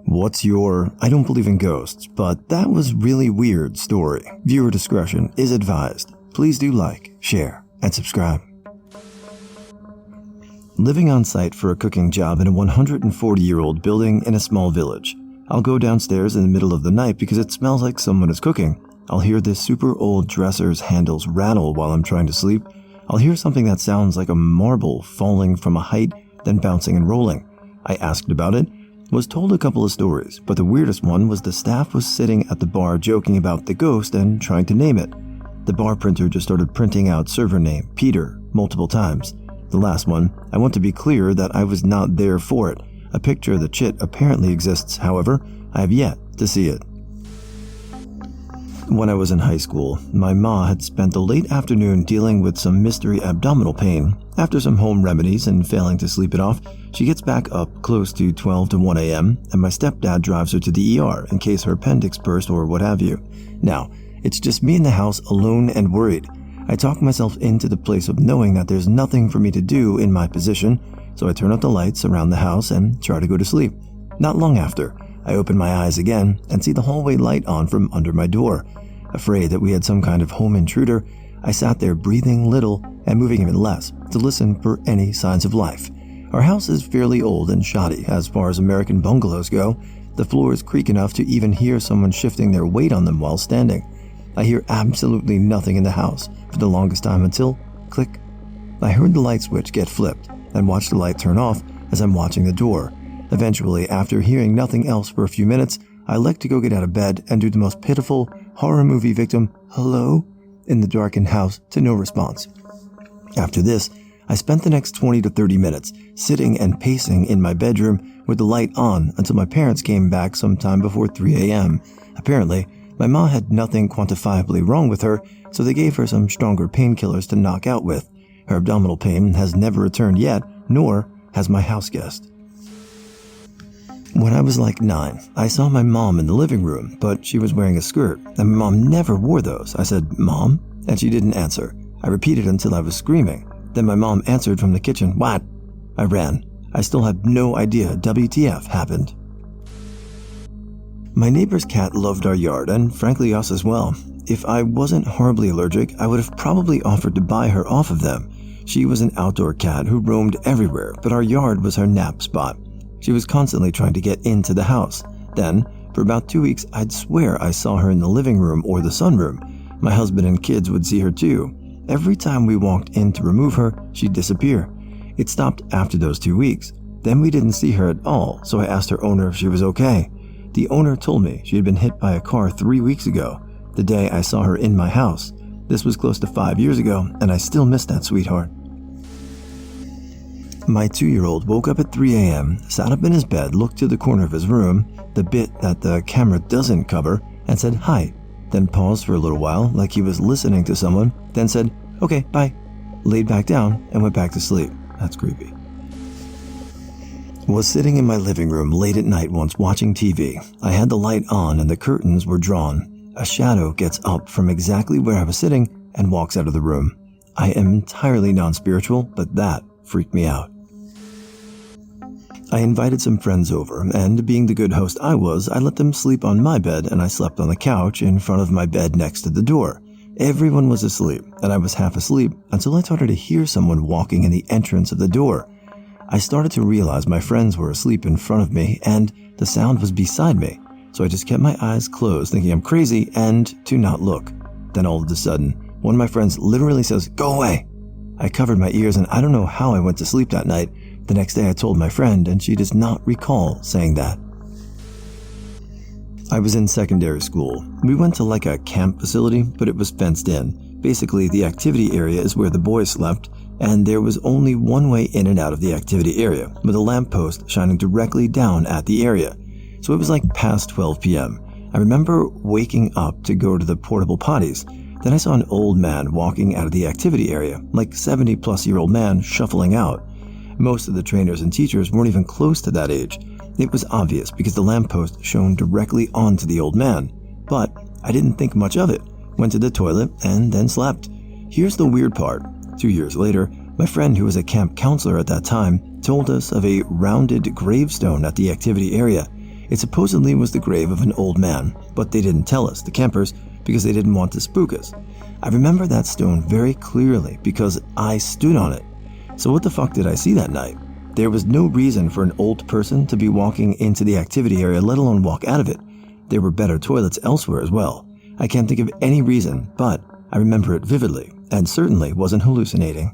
What's your "I don't believe in ghosts, but that was really weird" story? Viewer discretion is advised. Please do like, share, and subscribe. Living on site for a cooking job in a 140-year-old building in a small village. I'll go downstairs in the middle of the night because it smells like someone is cooking. I'll hear this super old dresser's handles rattle while I'm trying to sleep. I'll hear something that sounds like a marble falling from a height, then bouncing and rolling. I asked about it, was told a couple of stories, but the weirdest one was the staff was sitting at the bar joking about the ghost and trying to name it. The bar printer just started printing out server name Peter multiple times. The last one, I want to be clear that I was not there for it. A picture of the chit apparently exists, however, I have yet to see it. When I was in high school, my ma had spent the late afternoon dealing with some mystery abdominal pain. After some home remedies and failing to sleep it off, she gets back up close to 12 to 1 a.m. and my stepdad drives her to the ER in case her appendix burst or what have you. Now, it's just me in the house alone and worried. I talk myself into the place of knowing that there's nothing for me to do in my position, so I turn out the lights around the house and try to go to sleep. Not long after, I open my eyes again and see the hallway light on from under my door. Afraid that we had some kind of home intruder, I sat there breathing little and moving even less to listen for any signs of life. Our house is fairly old and shoddy as far as American bungalows go. The floors creak enough to even hear someone shifting their weight on them while standing. I hear absolutely nothing in the house for the longest time until, click, I heard the light switch get flipped and watched the light turn off as I'm watching the door. Eventually, after hearing nothing else for a few minutes, I elect to go get out of bed and do the most pitiful horror movie victim hello in the darkened house to no response. After this, I spent the next 20 to 30 minutes sitting and pacing in my bedroom with the light on until my parents came back sometime before 3 a.m. Apparently, my mom had nothing quantifiably wrong with her, so they gave her some stronger painkillers to knock out with. Her abdominal pain has never returned yet, nor has my house guest. When I was like 9, I saw my mom in the living room, but she was wearing a skirt, and my mom never wore those. I said, "Mom?" And she didn't answer. I repeated until I was screaming. Then my mom answered from the kitchen, "What?" I ran. I still had no idea WTF happened. My neighbor's cat loved our yard, and frankly us as well. If I wasn't horribly allergic, I would have probably offered to buy her off of them. She was an outdoor cat who roamed everywhere, but our yard was her nap spot. She was constantly trying to get into the house. Then, for about 2 weeks, I'd swear I saw her in the living room or the sunroom. My husband and kids would see her too. Every time we walked in to remove her, she'd disappear. It stopped after those 2 weeks. Then we didn't see her at all, so I asked her owner if she was okay. The owner told me she had been hit by a car 3 weeks ago, the day I saw her in my house. This was close to 5 years ago, and I still miss that sweetheart. My 2-year-old woke up at 3 a.m., sat up in his bed, looked to the corner of his room, the bit that the camera doesn't cover, and said hi, then paused for a little while like he was listening to someone, then said, "Okay, bye," laid back down and went back to sleep. That's creepy. Was sitting in my living room late at night once watching TV. I had the light on and the curtains were drawn. A shadow gets up from exactly where I was sitting and walks out of the room. I am entirely non-spiritual, but that freaked me out. I invited some friends over, and being the good host I was, I let them sleep on my bed and I slept on the couch in front of my bed next to the door. Everyone was asleep, and I was half asleep until I started to hear someone walking in the entrance of the door. I started to realize my friends were asleep in front of me and the sound was beside me, so I just kept my eyes closed thinking I'm crazy and to not look. Then all of a sudden, one of my friends literally says, "Go away." I covered my ears and I don't know how I went to sleep that night. The next day I told my friend and she does not recall saying that. I was in secondary school. We went to like a camp facility, but it was fenced in. Basically, the activity area is where the boys slept, and there was only one way in and out of the activity area, with a lamppost shining directly down at the area. So it was like past 12 p.m. I remember waking up to go to the portable potties. Then I saw an old man walking out of the activity area, like 70-plus-year-old man shuffling out. Most of the trainers and teachers weren't even close to that age. It was obvious because the lamppost shone directly onto the old man. But I didn't think much of it, went to the toilet, and then slept. Here's the weird part. 2 years later, my friend who was a camp counselor at that time told us of a rounded gravestone at the activity area. It supposedly was the grave of an old man, but they didn't tell us, the campers, because they didn't want to spook us. I remember that stone very clearly because I stood on it. So what the fuck did I see that night? There was no reason for an old person to be walking into the activity area, let alone walk out of it. There were better toilets elsewhere as well. I can't think of any reason, but I remember it vividly, and certainly wasn't hallucinating.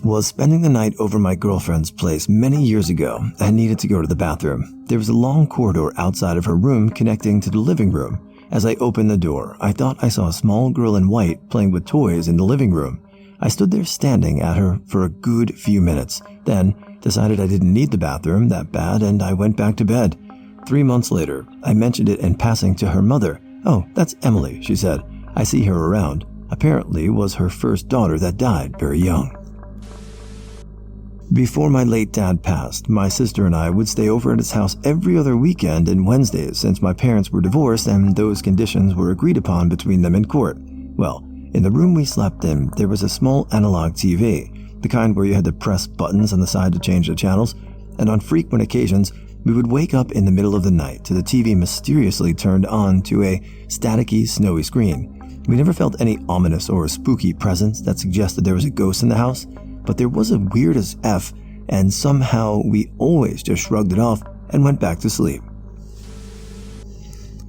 Was spending the night over my girlfriend's place many years ago and needed to go to the bathroom. There was a long corridor outside of her room connecting to the living room. As I opened the door, I thought I saw a small girl in white playing with toys in the living room. I stood there standing at her for a good few minutes, then decided I didn't need the bathroom that bad and I went back to bed. 3 months later, I mentioned it in passing to her mother. "Oh, that's Emily," she said. "I see her around." Apparently was her first daughter that died very young. Before my late dad passed, my sister and I would stay over at his house every other weekend and Wednesdays since my parents were divorced and those conditions were agreed upon between them in court. Well, in the room we slept in, there was a small analog TV, the kind where you had to press buttons on the side to change the channels, and on frequent occasions, we would wake up in the middle of the night to the TV mysteriously turned on to a staticky, snowy screen. We never felt any ominous or spooky presence that suggested there was a ghost in the house, but there was a weird as F, and somehow we always just shrugged it off and went back to sleep.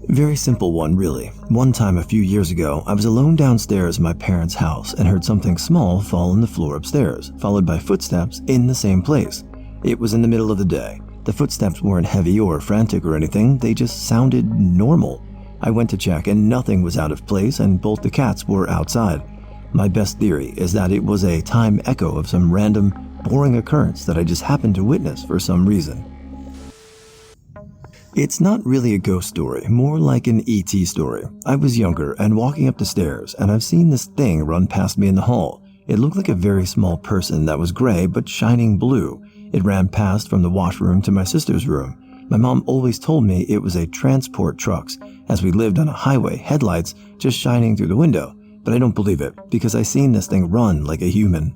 Very simple one, really. One time a few years ago, I was alone downstairs in my parents' house and heard something small fall on the floor upstairs, followed by footsteps in the same place. It was in the middle of the day. The footsteps weren't heavy or frantic or anything, they just sounded normal. I went to check and nothing was out of place and both the cats were outside. My best theory is that it was a time echo of some random, boring occurrence that I just happened to witness for some reason. It's not really a ghost story, more like an ET story. I was younger and walking up the stairs, and I've seen this thing run past me in the hall. It looked like a very small person that was gray but shining blue. It ran past from the washroom to my sister's room. My mom always told me it was a transport trucks, as we lived on a highway, headlights just shining through the window. But I don't believe it, because I seen this thing run like a human.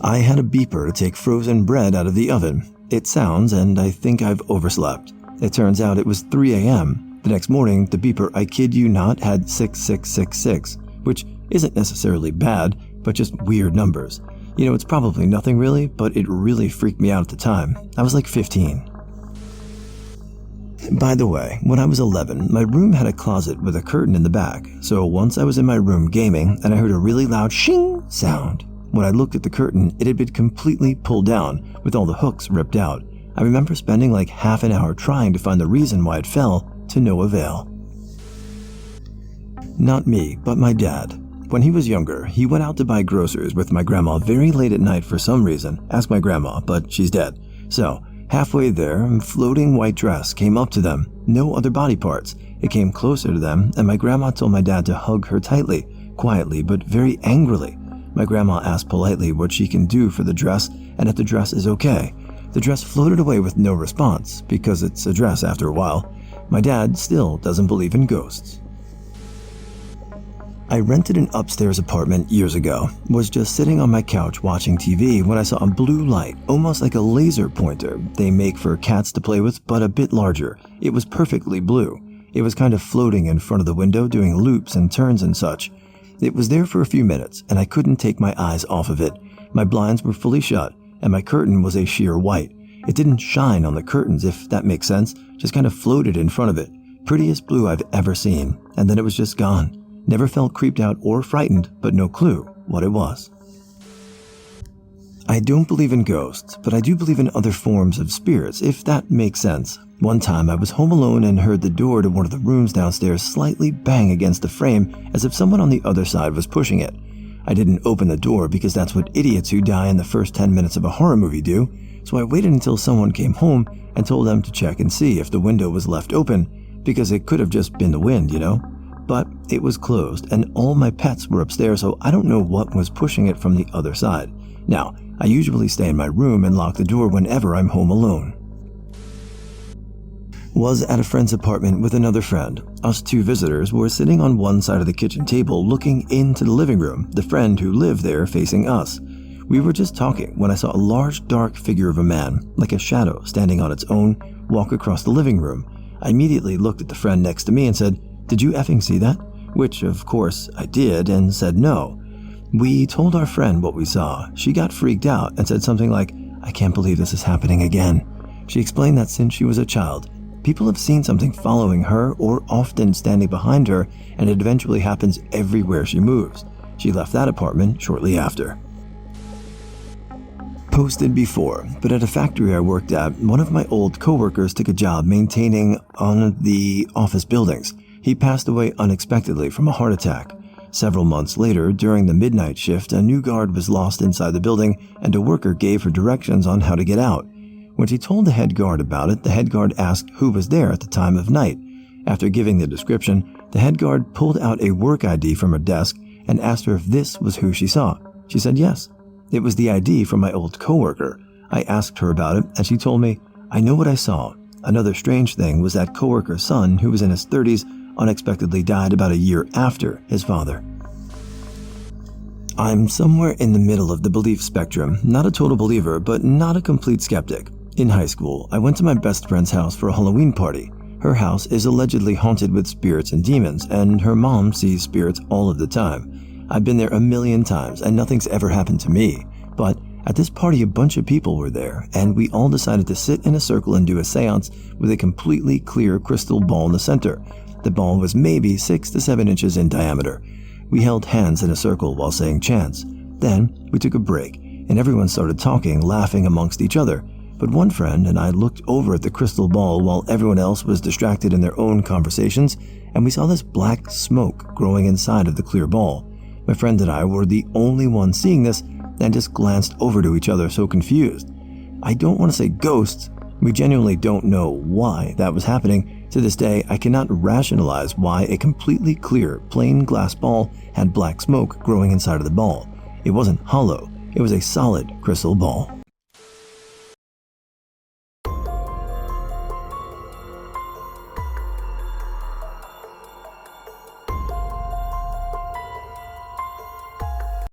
I had a beeper to take frozen bread out of the oven. It sounds, and I think I've overslept. It turns out it was 3 a.m. The next morning, the beeper, I kid you not, had 6666, which isn't necessarily bad, but just weird numbers. You know, it's probably nothing really, but it really freaked me out at the time. I was like 15. By the way, when I was 11, my room had a closet with a curtain in the back, so once I was in my room gaming and I heard a really loud shing sound. When I looked at the curtain, it had been completely pulled down, with all the hooks ripped out. I remember spending like half an hour trying to find the reason why it fell, to no avail. Not me, but my dad. When he was younger, he went out to buy groceries with my grandma very late at night for some reason. Ask my grandma, but she's dead. So, halfway there, a floating white dress came up to them, no other body parts. It came closer to them, and my grandma told my dad to hug her tightly, quietly but very angrily. My grandma asked politely what she can do for the dress and if the dress is okay. The dress floated away with no response, because it's a dress after a while. My dad still doesn't believe in ghosts. I rented an upstairs apartment years ago, was just sitting on my couch watching TV when I saw a blue light, almost like a laser pointer they make for cats to play with, but a bit larger. It was perfectly blue. It was kind of floating in front of the window, doing loops and turns and such. It was there for a few minutes, and I couldn't take my eyes off of it. My blinds were fully shut, and my curtain was a sheer white. It didn't shine on the curtains, if that makes sense, just kind of floated in front of it. Prettiest blue I've ever seen, and then it was just gone. Never felt creeped out or frightened, but no clue what it was. I don't believe in ghosts, but I do believe in other forms of spirits, if that makes sense. One time I was home alone and heard the door to one of the rooms downstairs slightly bang against the frame as if someone on the other side was pushing it. I didn't open the door because that's what idiots who die in the first 10 minutes of a horror movie do, so I waited until someone came home and told them to check and see if the window was left open, because it could have just been the wind, you know? But it was closed and all my pets were upstairs, so I don't know what was pushing it from the other side. Now, I usually stay in my room and lock the door whenever I'm home alone. Was at a friend's apartment with another friend. Us two visitors were sitting on one side of the kitchen table looking into the living room, the friend who lived there facing us. We were just talking when I saw a large dark figure of a man, like a shadow standing on its own, walk across the living room. I immediately looked at the friend next to me and said, "Did you effing see that?" Which, of course, I did and said no. We told our friend what we saw. She got freaked out and said something like, "I can't believe this is happening again." She explained that since she was a child, people have seen something following her or often standing behind her, and it eventually happens everywhere she moves. She left that apartment shortly after. Posted before, but at a factory I worked at, one of my old coworkers took a job maintaining one of the office buildings. He passed away unexpectedly from a heart attack. Several months later, during the midnight shift, a new guard was lost inside the building, and a worker gave her directions on how to get out. When she told the head guard about it, the head guard asked who was there at the time of night. After giving the description, the head guard pulled out a work ID from her desk and asked her if this was who she saw. She said yes. It was the ID from my old coworker. I asked her about it, and she told me, "I know what I saw." Another strange thing was that coworker's son, who was in his 30s, unexpectedly died about a year after his father. I'm somewhere in the middle of the belief spectrum, not a total believer, but not a complete skeptic. In high school, I went to my best friend's house for a Halloween party. Her house is allegedly haunted with spirits and demons, and her mom sees spirits all of the time. I've been there a million times, and nothing's ever happened to me. But at this party, a bunch of people were there, and we all decided to sit in a circle and do a seance with a completely clear crystal ball in the center. The ball was maybe 6 to 7 inches in diameter. We held hands in a circle while saying chants. Then we took a break, and everyone started talking, laughing amongst each other. But one friend and I looked over at the crystal ball while everyone else was distracted in their own conversations, and we saw this black smoke growing inside of the clear ball. My friend and I were the only ones seeing this and just glanced over to each other so confused. I don't want to say ghosts. We genuinely don't know why that was happening. To this day, I cannot rationalize why a completely clear, plain glass ball had black smoke growing inside of the ball. It wasn't hollow. It was a solid crystal ball.